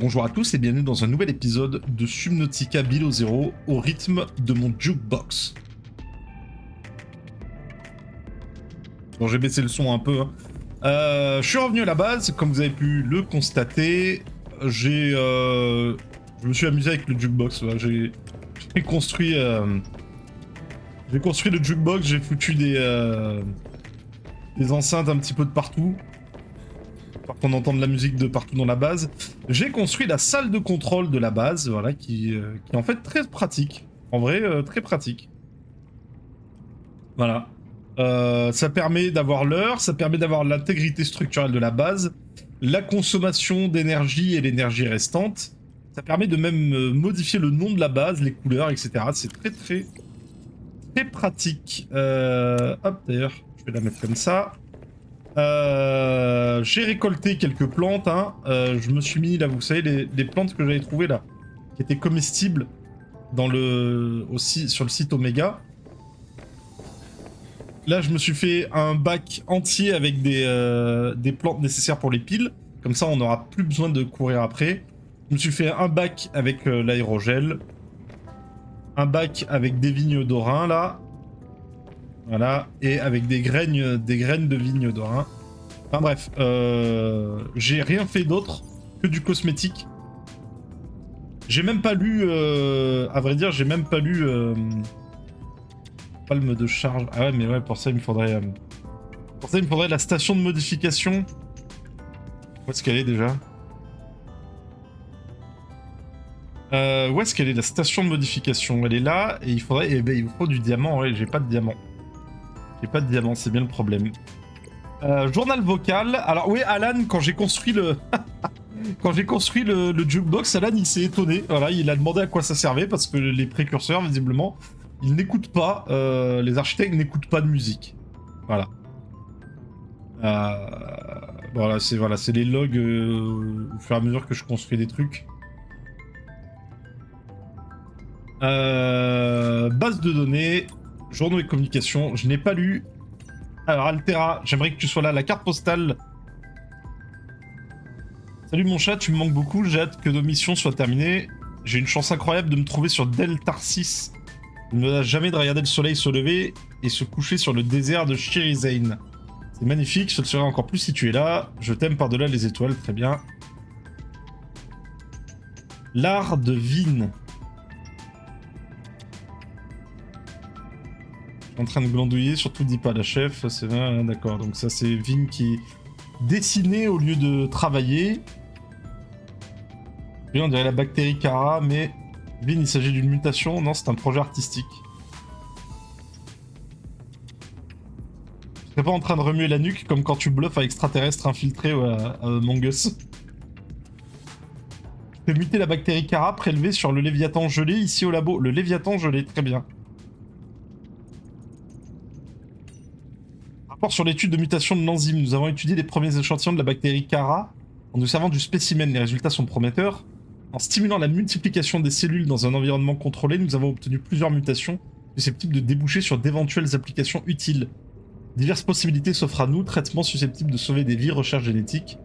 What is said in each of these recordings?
bonjour à tous et bienvenue dans un nouvel épisode de Subnautica Below Zero au rythme de mon jukebox. Bon, j'ai baissé le son un peu. Je suis revenu à la base, comme vous avez pu le constater. Je me suis amusé avec le jukebox. J'ai construit le jukebox, j'ai foutu des enceintes un petit peu de partout. Pour qu'on entende la musique de partout dans la base. J'ai construit la salle de contrôle de la base, voilà, qui est en fait très pratique. En vrai, très pratique. Voilà. Ça permet d'avoir l'heure, ça permet d'avoir l'intégrité structurelle de la base, la consommation d'énergie et l'énergie restante. Ça permet de même modifier le nom de la base, les couleurs, etc. C'est très pratique. Hop, d'ailleurs, je vais la mettre comme ça. J'ai récolté quelques plantes, hein. Je me suis mis là, vous savez, les plantes que j'avais trouvées là, qui étaient comestibles dans sur le site Omega. Là, je me suis fait un bac entier avec des plantes nécessaires pour les piles. Comme ça, on n'aura plus besoin de courir après. Je me suis fait un bac avec l'aérogel. Un bac avec des vignes d'Orin là. Voilà, et avec des graines de vignes d'Orin. Enfin bref, j'ai rien fait d'autre que du cosmétique. J'ai même pas lu, à vrai dire, j'ai même pas lu palme de charge. Ah ouais, mais ouais, pour ça il me faudrait, la station de modification. Où est-ce qu'elle est déjà? Où est-ce qu'elle est la station de modification? Elle est là et il faudrait, eh ben, il vous faut du diamant. Ouais, j'ai pas de diamant. J'ai pas de diamant, c'est bien le problème. Journal vocal. Alors oui, Alan, quand j'ai construit le jukebox, Alan il s'est étonné. Voilà, il a demandé à quoi ça servait parce que les précurseurs, visiblement, ils n'écoutent pas. Les architectes n'écoutent pas de musique. Voilà. Voilà, c'est les logs au fur et à mesure que je construis des trucs. Base de données, journaux et communications. Je n'ai pas lu. Alors Altera, j'aimerais que tu sois là. La carte postale. Salut mon chat, tu me manques beaucoup. J'ai hâte que nos missions soient terminées. J'ai une chance incroyable de me trouver sur Deltarsis. Il ne me lâche jamais de regarder le soleil se lever et se coucher sur le désert de Shirizain. C'est magnifique, ce serait encore plus si tu es là. Je t'aime par-delà les étoiles, très bien. L'art de Vin. En train de glandouiller, surtout dis pas à la chef, c'est vrai, d'accord. Donc ça c'est Vin qui dessinait au lieu de travailler. Et on dirait la bactérie Cara, mais Vin il s'agit d'une mutation, non c'est un projet artistique. Je serais pas en train de remuer la nuque comme quand tu bluffes à extraterrestre infiltré à Among Us. Je peux muter la bactérie Cara prélevée sur le Léviathan gelé ici au labo. Le Léviathan gelé, très bien. Sur l'étude de mutation de l'enzyme, nous avons étudié les premiers échantillons de la bactérie Cara en nous servant du spécimen. Les résultats sont prometteurs. En stimulant la multiplication des cellules dans un environnement contrôlé, nous avons obtenu plusieurs mutations susceptibles de déboucher sur d'éventuelles applications utiles. Diverses possibilités s'offrent à nous, traitements susceptibles de sauver des vies, recherches génétiques.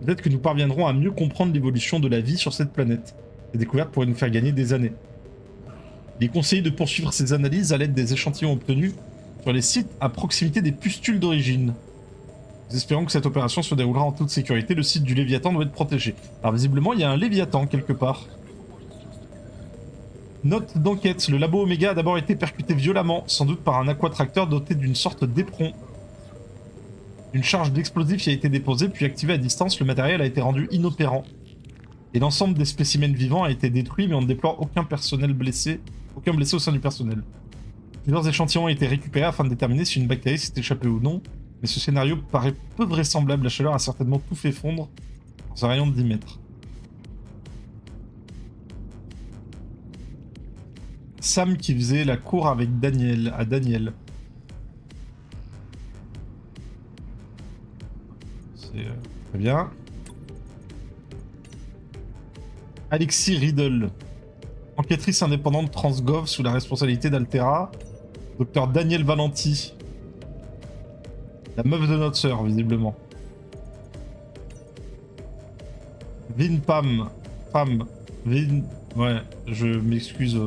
Peut-être que nous parviendrons à mieux comprendre l'évolution de la vie sur cette planète. Ces découvertes pourraient nous faire gagner des années. Il est conseillé de poursuivre ces analyses à l'aide des échantillons obtenus sur les sites à proximité des pustules d'origine. Nous espérons que cette opération se déroulera en toute sécurité. Le site du Léviathan doit être protégé. Alors visiblement, il y a un Léviathan quelque part. Note d'enquête. Le labo Omega a d'abord été percuté violemment, sans doute par un aquatracteur doté d'une sorte d'éperon. Une charge d'explosif y a été déposée, puis activée à distance. Le matériel a été rendu inopérant. Et l'ensemble des spécimens vivants a été détruit, mais on ne déplore aucun blessé au sein du personnel. Plusieurs échantillons ont été récupérés afin de déterminer si une bactérie s'est échappée ou non, mais ce scénario paraît peu vraisemblable. La chaleur a certainement tout fait fondre dans un rayon de 10 mètres. Sam qui faisait la cour avec Daniel, à Daniel. C'est très bien. Alexis Riddle, enquêtrice indépendante Transgov sous la responsabilité d'Altera. Docteur Daniel Valenti. La meuf de notre sœur, visiblement. Vin Pam. Wolfram. Ouais, je m'excuse.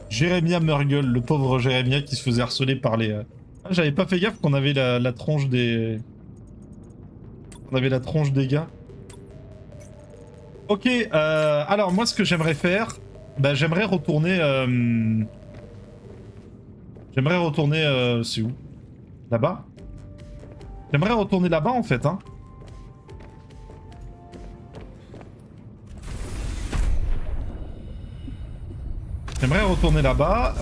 Jérémia Murgle, le pauvre Jérémia qui se faisait harceler par les... Ah, j'avais pas fait gaffe qu'on avait la tronche des... On avait la tronche des gars. Ok, alors moi ce que j'aimerais faire, bah, j'aimerais retourner... J'aimerais retourner... c'est où? Là-bas? J'aimerais retourner là-bas en fait, hein. J'aimerais retourner là-bas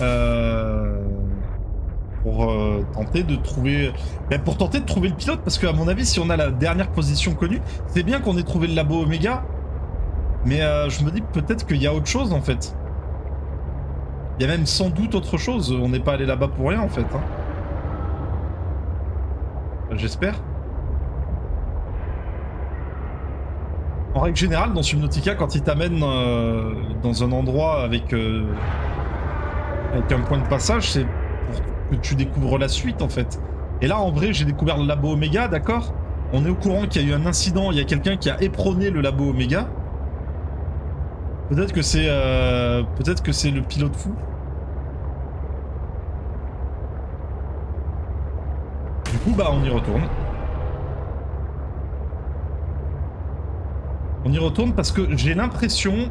pour tenter de trouver... Ben, pour tenter de trouver le pilote, parce qu'à mon avis, si on a la dernière position connue, c'est bien qu'on ait trouvé le labo Omega, mais je me dis peut-être qu'il y a autre chose en fait. Il y a même sans doute autre chose, on n'est pas allé là-bas pour rien en fait. Hein. J'espère. En règle générale, dans Subnautica, quand il t'amène dans un endroit avec un point de passage, c'est pour que tu découvres la suite en fait. Et là, en vrai, j'ai découvert le labo Omega, d'accord? On est au courant qu'il y a eu un incident, il y a quelqu'un qui a éperonné le labo Omega. Peut-être que c'est le pilote fou. Du coup, bah, on y retourne. On y retourne parce que j'ai l'impression...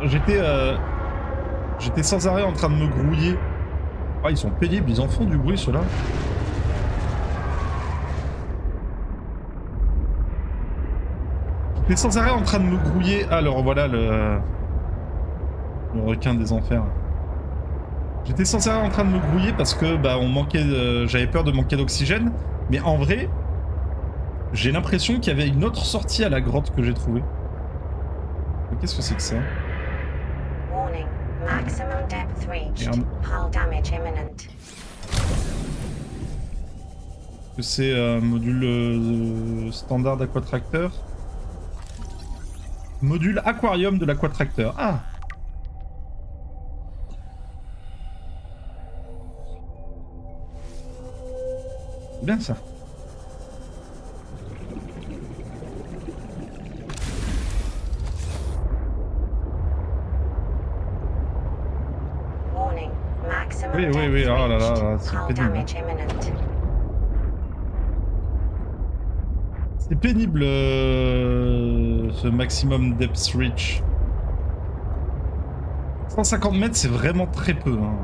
J'étais sans arrêt en train de me grouiller. Ah, ils sont pénibles, ils en font du bruit, ceux-là. J'étais sans arrêt en train de me grouiller. Alors, voilà le requin des enfers. J'étais sans arrêt en train de me grouiller parce que bah, j'avais peur de manquer d'oxygène. Mais en vrai, j'ai l'impression qu'il y avait une autre sortie à la grotte que j'ai trouvée. Qu'est-ce que c'est que ça? Warning. Maximum depth reached. Hull damage imminent. Que c'est un module standard d'Aquatracteur. Module aquarium de l'Aquatracteur. Ah! C'est bien ça. Warning. Maximum Oui, depth oui, oh là là, reached. c'est Hull pénible. damage imminent. C'est pénible ce maximum depth reach. 150 mètres, c'est vraiment très peu. Hein.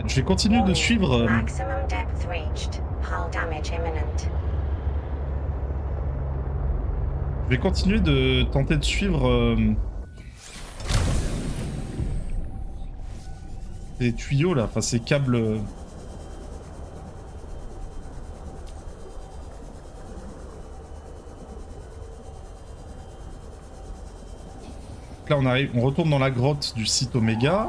Je vais continuer de suivre. Maximum depth reached. Hull damage imminent. Je vais continuer de tenter de suivre ces tuyaux là, enfin ces câbles. Là on arrive, on retourne dans la grotte du site Oméga.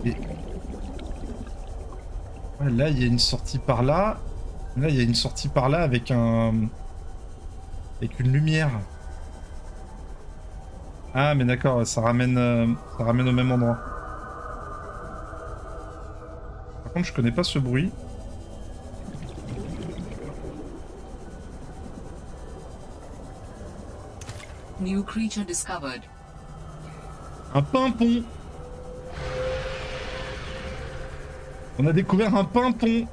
Et... ouais, là il y a une sortie par là. Là il y a une sortie par là avec une lumière. Ah mais d'accord, ça ramène au même endroit. Par contre je connais pas ce bruit. New creature discovered. Un pimpon. On a découvert un pimpon.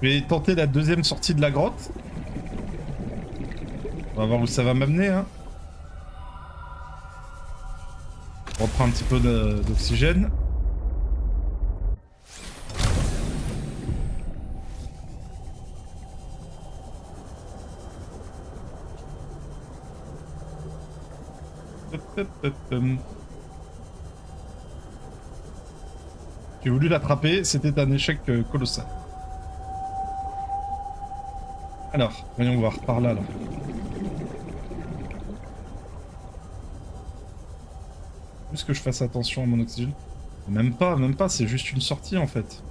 Je vais tenter la deuxième sortie de la grotte. On va voir où ça va m'amener. Hein. On reprend un petit peu d'oxygène. J'ai voulu l'attraper, c'était un échec colossal. Alors, voyons voir, par là, là. Juste que je fasse attention à mon oxygène. Même pas, c'est juste une sortie en fait.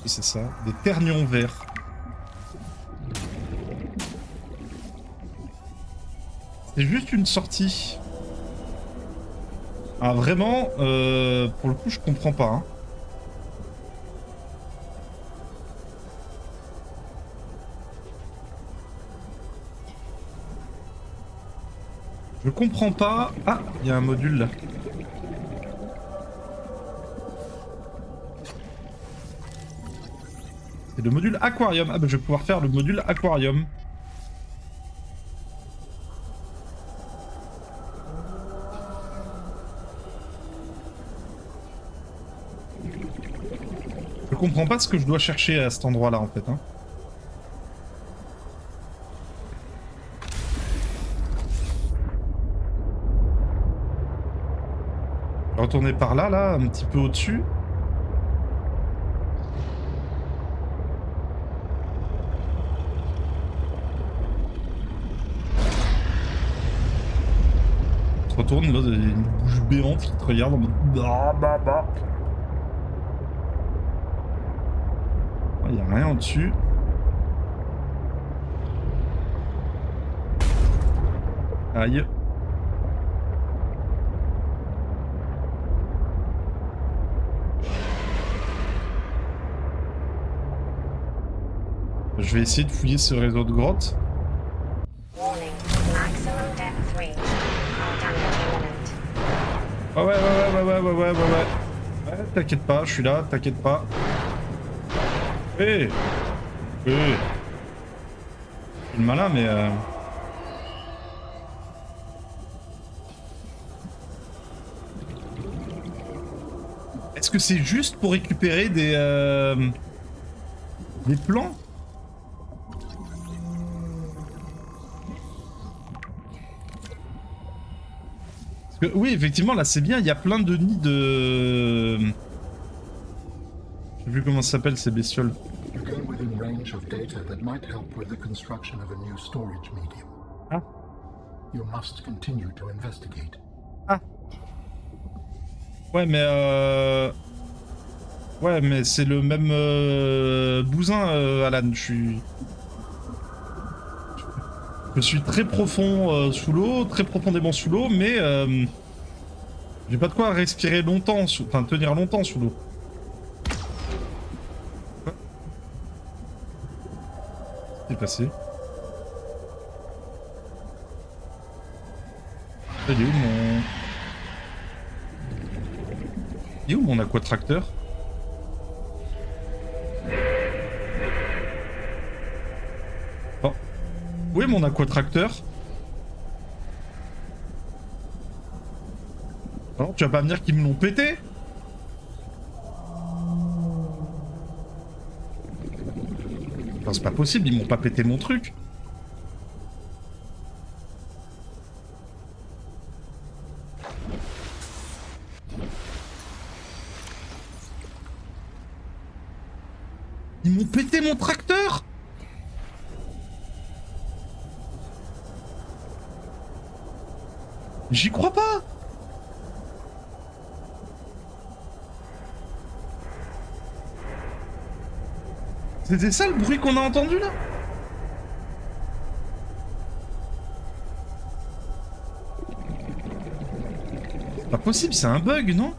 C'est ça, des ternions verts. C'est juste une sortie. Ah vraiment, pour le coup je comprends pas. Hein. Je comprends pas. Ah, il y a un module là. C'est le module aquarium. Ah bah je vais pouvoir faire le module aquarium. Je comprends pas ce que je dois chercher à cet endroit là en fait. Hein. Retourner par là, là, un petit peu au-dessus. On se retourne, là, il y a une bouche béante qui te regarde en mode... Il n'y a rien au-dessus. Aïe. Je vais essayer de fouiller ce réseau de grottes. Warning. Maximum depth reached. Hull damage imminent. Ah ouais, t'inquiète pas, je suis là, t'inquiète pas. Hé Je suis le malin, mais... Est-ce que c'est juste pour récupérer des plans? Parce que, oui, effectivement, là c'est bien, il y a plein de nids de... Je sais plus comment ça s'appelle ces bestioles. You came within range of data that might help with the construction of a new storage medium. Ah. You must continue to investigate. Ah. Ouais, mais ouais, mais c'est le même bousin, Alan. Je suis très profond sous l'eau, très profondément sous l'eau, mais j'ai pas de quoi respirer longtemps, enfin tenir longtemps sous l'eau. Qu'est-ce qui s'est passé? Il est où mon... Il est où mon aquatracteur? Oh. Où est mon aquatracteur? Alors, tu vas pas me dire qu'ils me l'ont pété? Non, c'est pas possible, ils m'ont pas pété mon truc. Ils m'ont pété mon tracteur! J'y crois pas! C'était ça le bruit qu'on a entendu là? C'est pas possible, c'est un bug, non?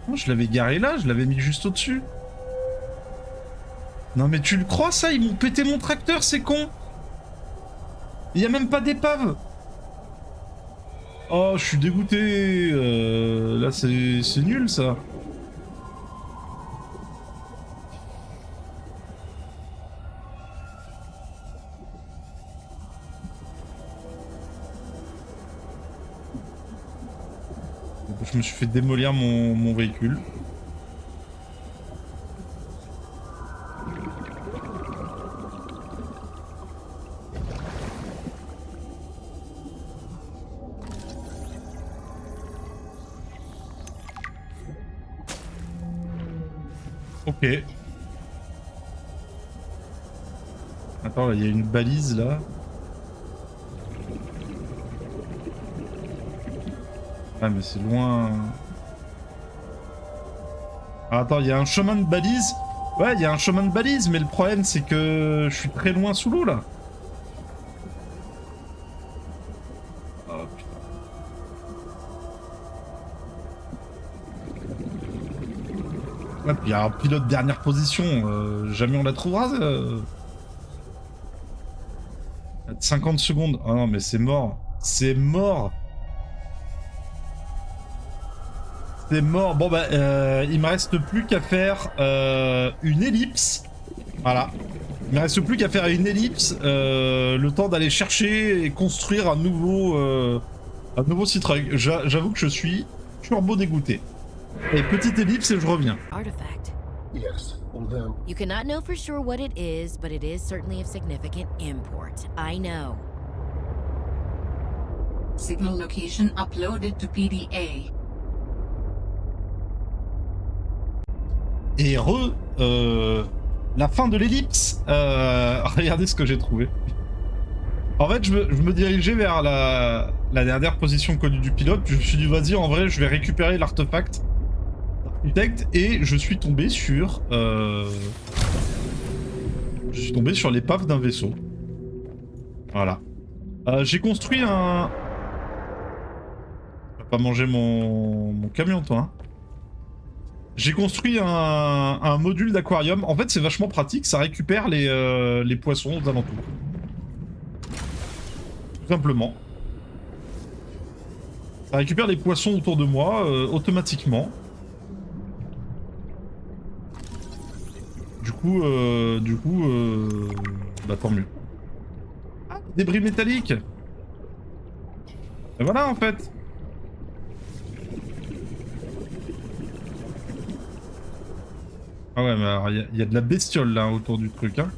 Non, je l'avais garé là, je l'avais mis juste au-dessus. Non mais tu le crois ça? Ils m'ont pété mon tracteur, c'est con! Il y a même pas d'épave! Oh, je suis dégoûté! Là c'est nul ça! Je me suis fait démolir mon véhicule. Ok. Attends, là, il y a une balise là. Ah mais c'est loin. Ah, attends, il y a un chemin de balise. Ouais, il y a un chemin de balise, mais le problème c'est que je suis très loin sous l'eau là. Ah, puis il y a un pilote dernière position, jamais on la trouvera. 50 secondes. Ah non, mais c'est mort. C'est mort. C'est mort. Bon, bah, il me reste plus qu'à faire une ellipse. Voilà. Il me reste plus qu'à faire une ellipse. Le temps d'aller chercher et construire un nouveau Citroën. J'avoue que je suis turbo dégoûté. Et petite ellipse et je reviens. Artifact. Yes, although You cannot know for sure what it is, but it is certainly of significant import. I know. Signal location uploaded to PDA. Et la fin de l'ellipse. Regardez ce que j'ai trouvé. En fait, je me dirigeais vers la dernière position connue du pilote. Puis je me suis dit, vas-y, en vrai, je vais récupérer l'artefact d'architecte. Et je suis tombé sur... Je suis tombé sur l'épave d'un vaisseau. Voilà. J'ai construit un... Tu vas pas manger mon camion, toi, hein. J'ai construit un module d'aquarium. En fait, c'est vachement pratique. Ça récupère les poissons aux alentours. Tout simplement. Ça récupère les poissons autour de moi automatiquement. Du coup, bah tant mieux. Ah, débris métalliques. Et voilà en fait. Ah ouais, mais alors il y a de la bestiole là autour du truc, hein.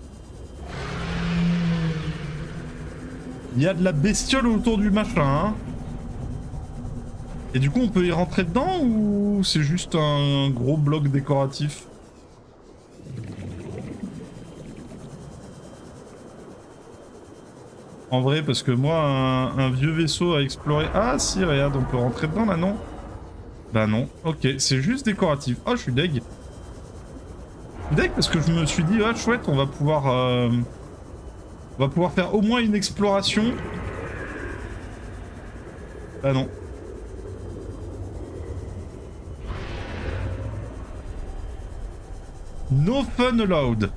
Il y a de la bestiole autour du machin, hein. Et du coup, on peut y rentrer dedans ou c'est juste un gros bloc décoratif? En vrai, parce que moi, un vieux vaisseau à explorer... Ah si, regarde, on peut rentrer dedans là, non? Bah non, ok, c'est juste décoratif. Oh, je suis deg. Deg parce que je me suis dit, ah chouette, on va pouvoir faire au moins une exploration. Bah non. No fun allowed.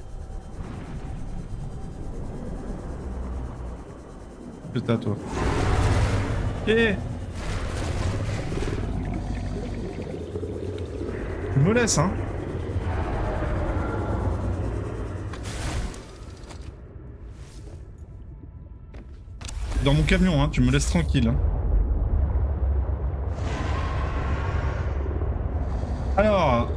C'est à toi. Eh. Tu me laisses, hein. Dans mon camion, hein, tu me laisses tranquille. Hein. Alors...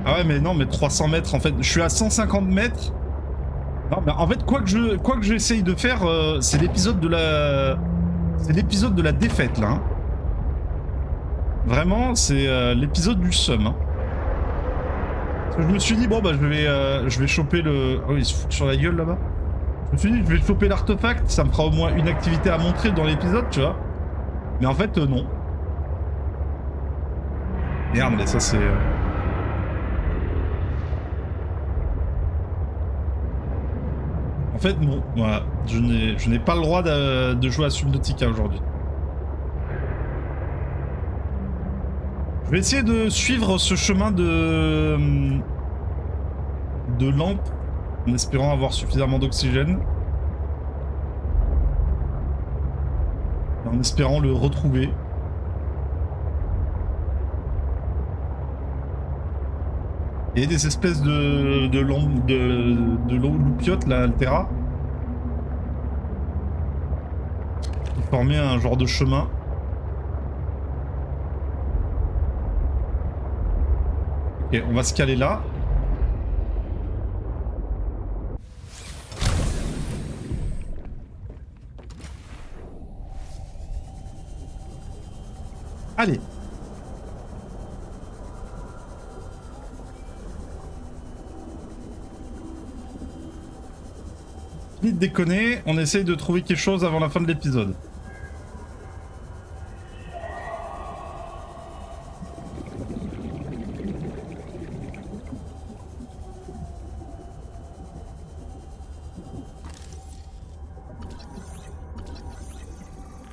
Ah ouais, mais non, mais 300 mètres, en fait, je suis à 150 mètres. Non, mais en fait, quoi que j'essaye de faire, c'est l'épisode de la... C'est l'épisode de la défaite, là. Hein. Vraiment, c'est l'épisode du seum. Hein. Parce que je me suis dit, bon, bah, je vais choper le... Oh, il se fout sur la gueule, là-bas. Je me suis dit, je vais choper l'artefact, ça me fera au moins une activité à montrer dans l'épisode, tu vois. Mais en fait, non. Merde, mais ça, c'est... En fait, non. Voilà. Je n'ai pas le droit de jouer à Subnautica aujourd'hui. Je vais essayer de suivre ce chemin de lampe en espérant avoir suffisamment d'oxygène. En espérant le retrouver. Et des espèces de loupiotes là, Altera. Qui formaient un genre de chemin. Ok, on va se caler là. Allez. Fini de déconner, on essaye de trouver quelque chose avant la fin de l'épisode.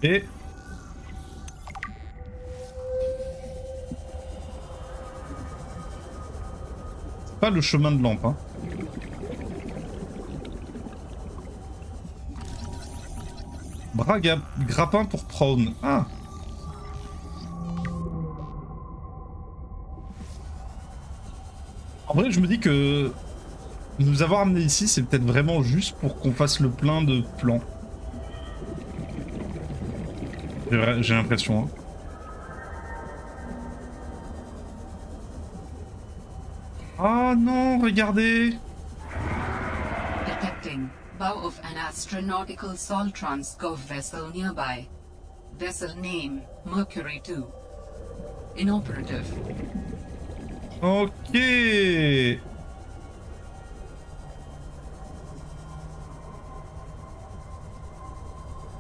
Et... c'est pas le chemin de lampe, hein. Bras grappin pour prone. Ah. En vrai, je me dis que nous avoir amené ici, c'est peut-être vraiment juste pour qu'on fasse le plein de plans. J'ai l'impression. Hein. Ah non, regardez. Detecting bow of an astronautical Soltrans-Gov vessel nearby. Vessel name Mercury 2. Inoperative. Ok.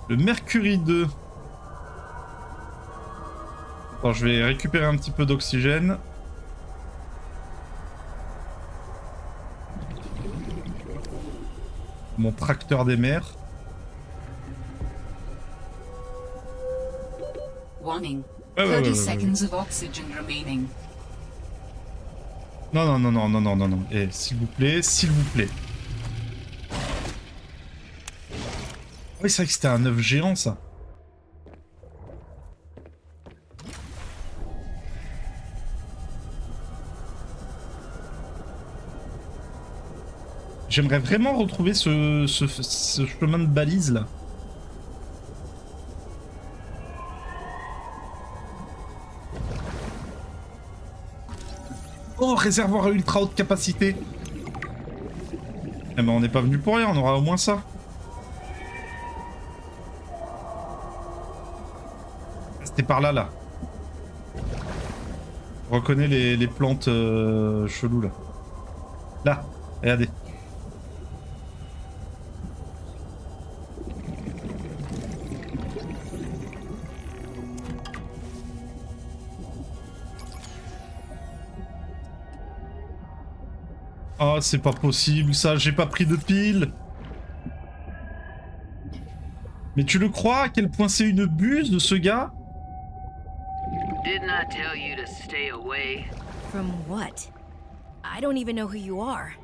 Le Mercury 2. Attends, je vais récupérer un petit peu d'oxygène. Mon tracteur des mers. Warning. Ouais, 30 seconds of oxygen remaining. Non, non, non, non, non, non, non, non. Eh, s'il vous plaît, s'il vous plaît. Oui, c'est vrai que c'était un œuf géant, ça. J'aimerais vraiment retrouver ce chemin de balise, là. Oh, réservoir à ultra haute capacité. Eh ben, on n'est pas venu pour rien, on aura au moins ça. C'était par là, là. Je reconnais les plantes cheloues, là. Là, regardez. Oh, c'est pas possible, ça, j'ai pas pris de pile. Mais tu le crois à quel point c'est une buse de ce gars? Didn't I tell you to stay away? From what? I don't even know who you are.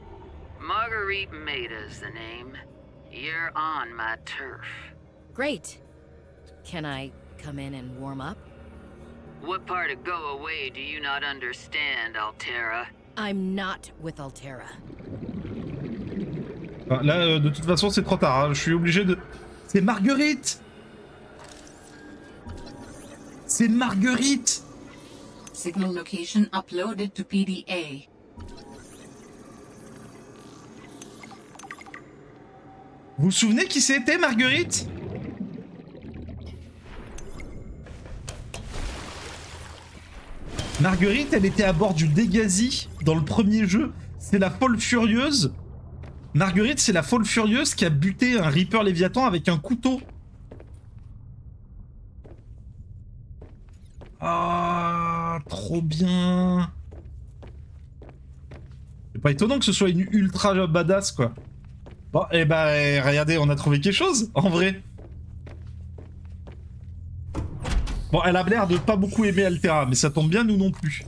Marguerite Maida's the name. You're on my turf. Great. Can I come in and warm up? What part of go away do you not understand, Altera? I'm not with Altera. Ah, là, de toute façon, c'est trop tard. Hein. Je suis obligé de... C'est Marguerite! C'est Marguerite! Signal location uploaded to PDA. Vous vous souvenez qui c'était, Marguerite? Marguerite, elle était à bord du Dégasi dans le premier jeu. C'est la folle furieuse. Marguerite, c'est la folle furieuse qui a buté un Reaper Léviathan avec un couteau. Ah, trop bien. C'est pas étonnant que ce soit une ultra badass, quoi. Bon, et bah, regardez, on a trouvé quelque chose, en vrai. Bon, elle a l'air de pas beaucoup aimer Altera, mais ça tombe bien, nous non plus.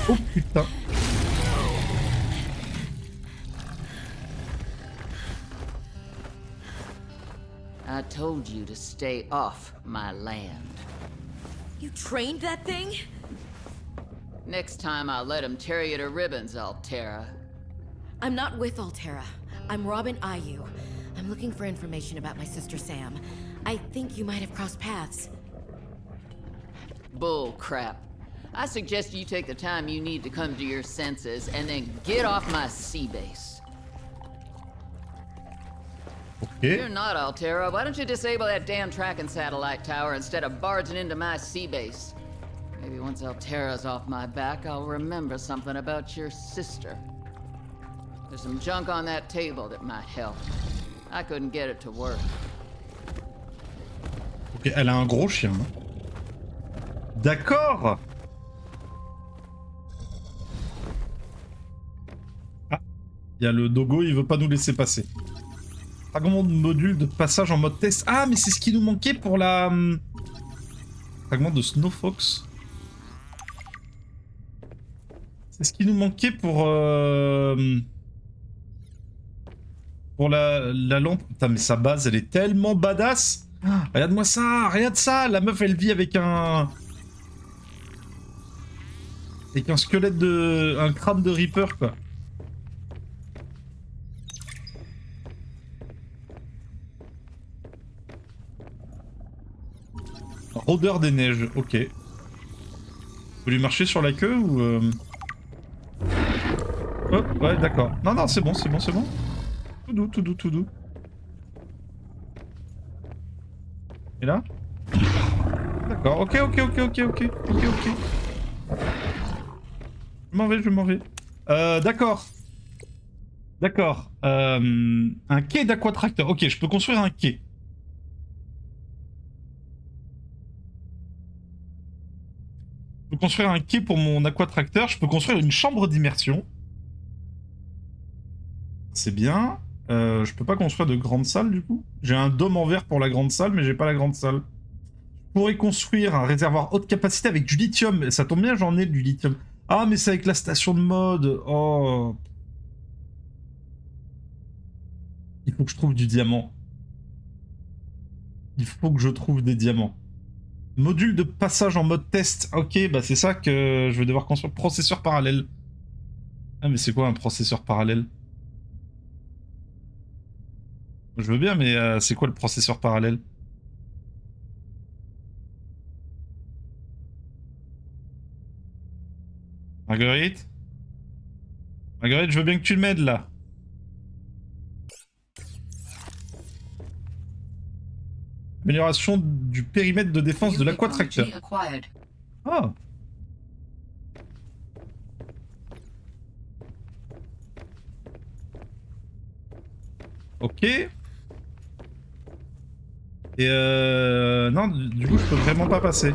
Oh putain. I told you to stay off my land. You trained that thing? Next time I'll let him tear you to ribbons, Altera. I'm not with Altera. I'm Robin Ayu. I'm looking for information about my sister Sam. I think you might have crossed paths. Bull crap. I suggest you take the time you need to come to your senses and then get off my sea base. Ok. You're not Altera. Why don't you disable that damn tracking satellite tower instead of barging into my sea base? Maybe once Altera's off my back, I'll remember something about your sister. There's some junk on that table that might help. I couldn't get it to work. Ok, elle a un gros chien. Hein. D'accord. Ah, il y a le dogo, il veut pas nous laisser passer. Fragment de module de passage en mode test. Ah, mais c'est ce qui nous manquait pour la... Fragment de Snow Fox. C'est ce qui nous manquait pour la lampe. Putain, mais sa base, elle est tellement badass. Ah, regarde-moi ça, regarde ça. La meuf, elle vit avec un... Avec un squelette de... Un crâne de Reaper, quoi. Rôdeur des neiges, ok. Faut lui marcher sur la queue ou... Oh, ouais, d'accord. Non, non, c'est bon, c'est bon, c'est bon. Tout doux, tout doux, tout doux. Et là? D'accord, ok, ok, ok, ok, ok, ok, ok. Je m'en vais, je m'en vais. D'accord. D'accord. Un quai d'aquatracteur. Ok, je peux construire un quai. Je peux construire un quai pour mon aquatracteur. Je peux construire une chambre d'immersion. C'est bien. Je peux pas construire de grande salle du coup. J'ai un dôme en verre pour la grande salle, mais j'ai pas la grande salle. Je pourrais construire un réservoir haute capacité avec du lithium. Ça tombe bien, j'en ai du lithium. Ah, mais c'est avec la station de mode. Oh. Il faut que je trouve du diamant. Il faut que je trouve des diamants. Module de passage en mode test. Ok, bah c'est ça que je vais devoir construire. Processeur parallèle. Ah, mais c'est quoi un processeur parallèle? Je veux bien, mais c'est quoi le processeur parallèle? Marguerite? Marguerite, je veux bien que tu m'aides là. Amélioration du périmètre de défense de l'aquatracteur. Technology acquired. Ah. Ok. Et non, du coup, je peux vraiment pas passer.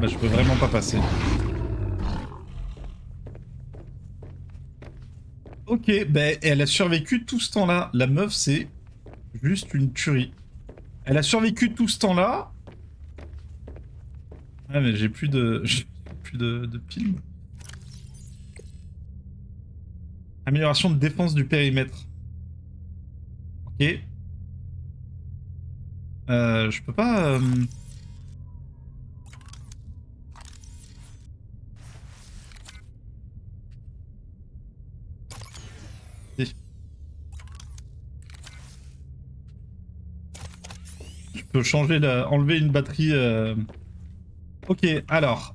Bah, je peux vraiment pas passer. Ok, bah, elle a survécu tout ce temps-là. La meuf, c'est juste une tuerie. Elle a survécu tout ce temps-là. Ah, mais j'ai plus de... j'ai plus de piles. Amélioration de défense du périmètre. Ok. Je peux pas... Si. Je peux changer la... enlever une batterie... Ok, alors...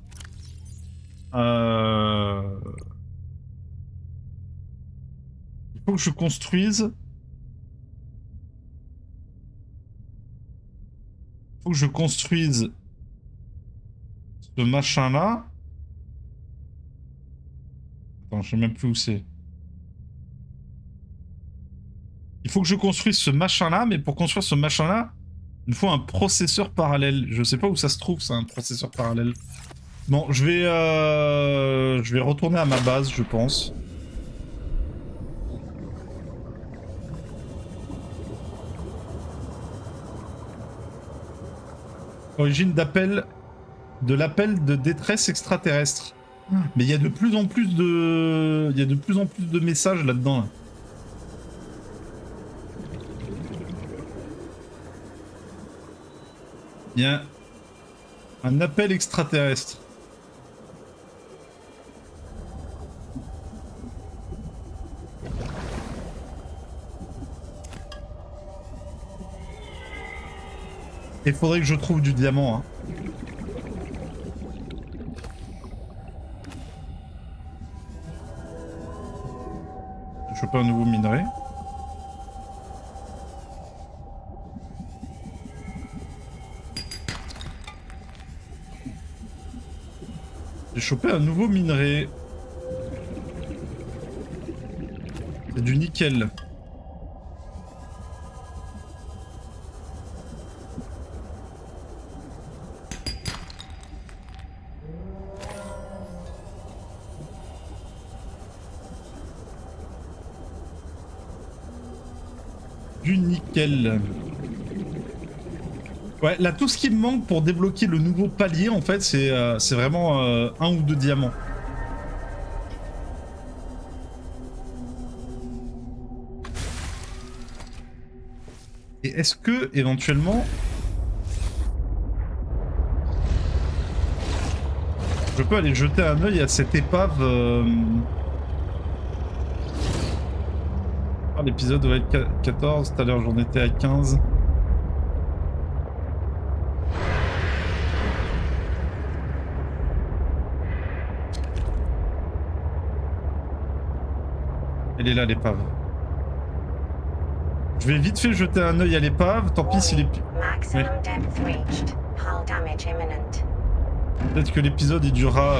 Il faut que je construise... Il faut que je construise... ce machin-là. Attends, je sais même plus où c'est. Il faut que je construise ce machin-là, mais pour construire ce machin-là, il me faut un processeur parallèle. Je sais pas où ça se trouve, ça, un processeur parallèle. Bon, je vais retourner à ma base, je pense. Origine d'appel... de l'appel de détresse extraterrestre. Mais il y a de plus en plus de... il y a de plus en plus de messages là-dedans. Là. Il y a un appel extraterrestre. Il faudrait que je trouve du diamant. Hein. J'ai chopé un nouveau minerai. J'ai chopé un nouveau minerai. C'est du nickel. Du nickel. Ouais, là, tout ce qui me manque pour débloquer le nouveau palier, en fait, c'est vraiment 1 ou 2 diamants. Et est-ce que, éventuellement... je peux aller jeter un œil à cette épave Ah, l'épisode doit être 14, tout à l'heure j'en étais à 15. Elle est là l'épave. Je vais vite fait jeter un œil à l'épave, tant pis si l'épave... Maximum depth reached. Hull damage imminent. Peut-être que l'épisode il durera...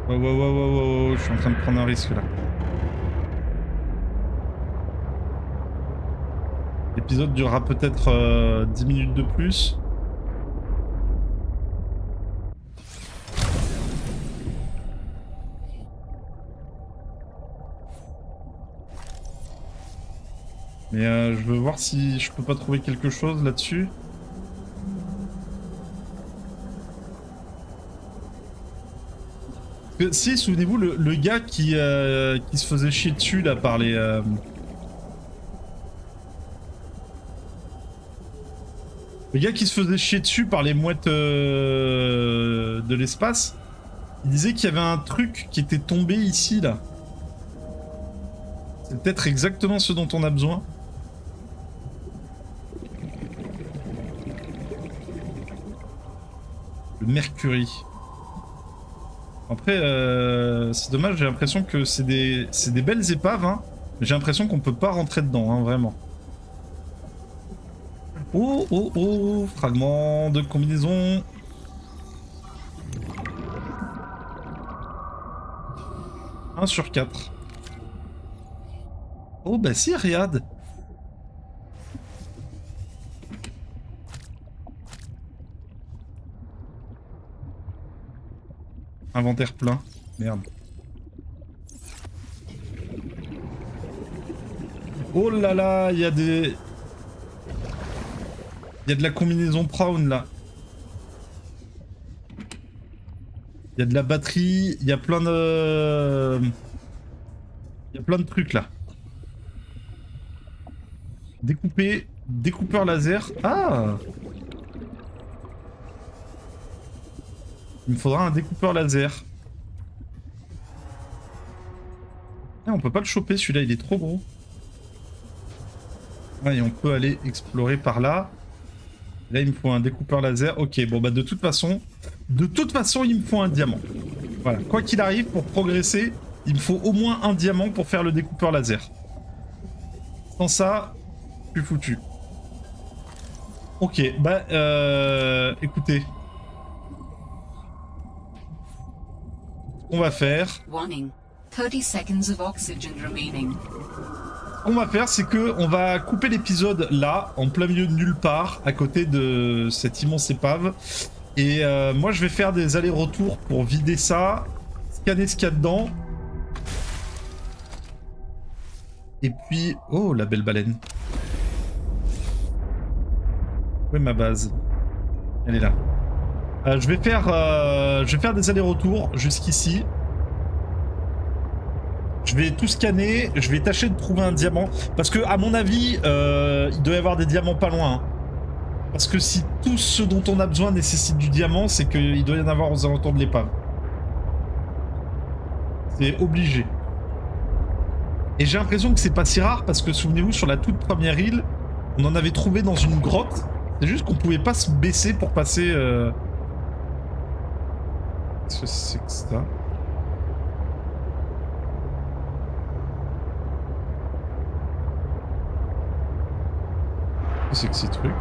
Wow, je suis en train de prendre un risque là. L'épisode durera peut-être 10 minutes de plus. Mais je veux voir si je peux pas trouver quelque chose là-dessus. Si, souvenez-vous, le gars qui se faisait chier dessus là par les... Le gars qui se faisait chier dessus par les mouettes de l'espace, il disait qu'il y avait un truc qui était tombé ici là. C'est peut-être exactement ce dont on a besoin. Le mercury. Après, c'est dommage, j'ai l'impression que c'est des belles épaves, hein, mais j'ai l'impression qu'on peut pas rentrer dedans, hein, vraiment. Oh, fragment de combinaison. « 1 sur 4. Oh bah si, regarde. Inventaire plein. Merde. Oh là là, il y a des... Il y a de la combinaison Brown là. Il y a de la batterie, il y a plein de... Il y a plein de trucs là. Découpeur laser. Ah! Il me faudra un découpeur laser. Ah, on peut pas le choper celui-là, il est trop gros. Ah, et on peut aller explorer par là. Là, il me faut un découpeur laser. Ok, bon bah de toute façon, il me faut un diamant. Voilà, quoi qu'il arrive, pour progresser, il me faut au moins un diamant pour faire le découpeur laser. Sans ça, je suis foutu. Ok, bah écoutez. On va faire... Warning. 30 seconds of oxygen remaining. Ce qu'on va faire, c'est que on va couper l'épisode là, en plein milieu de nulle part, à côté de cette immense épave. Et moi, je vais faire des allers-retours pour vider ça, scanner ce qu'il y a dedans. Et puis... Oh, la belle baleine. Où est ma base? Elle est là. Je vais faire des allers-retours jusqu'ici. Je vais tout scanner, je vais tâcher de trouver un diamant. Parce que, à mon avis, il doit y avoir des diamants pas loin. Hein. Parce que si tout ce dont on a besoin nécessite du diamant, c'est qu'il doit y en avoir aux alentours de l'épave. C'est obligé. Et j'ai l'impression que c'est pas si rare parce que, souvenez-vous, sur la toute première île, on en avait trouvé dans une grotte. C'est juste qu'on pouvait pas se baisser pour passer... Qu'est-ce que c'est que ça? Qu'est-ce que c'est que ces trucs?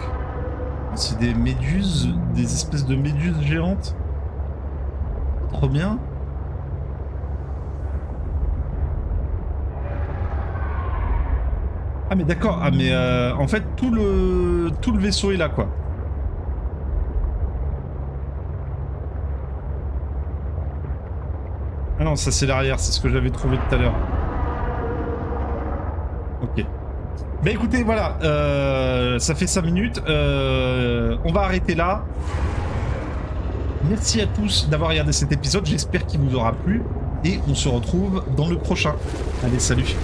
C'est des méduses, des espèces de méduses géantes. Trop bien. Ah mais d'accord, ah mais en fait tout le vaisseau est là quoi. Ah non, ça c'est l'arrière, c'est ce que j'avais trouvé tout à l'heure. Ok. Bah écoutez, voilà, ça fait 5 minutes. On va arrêter là. Merci à tous d'avoir regardé cet épisode. J'espère qu'il vous aura plu. Et on se retrouve dans le prochain. Allez, salut.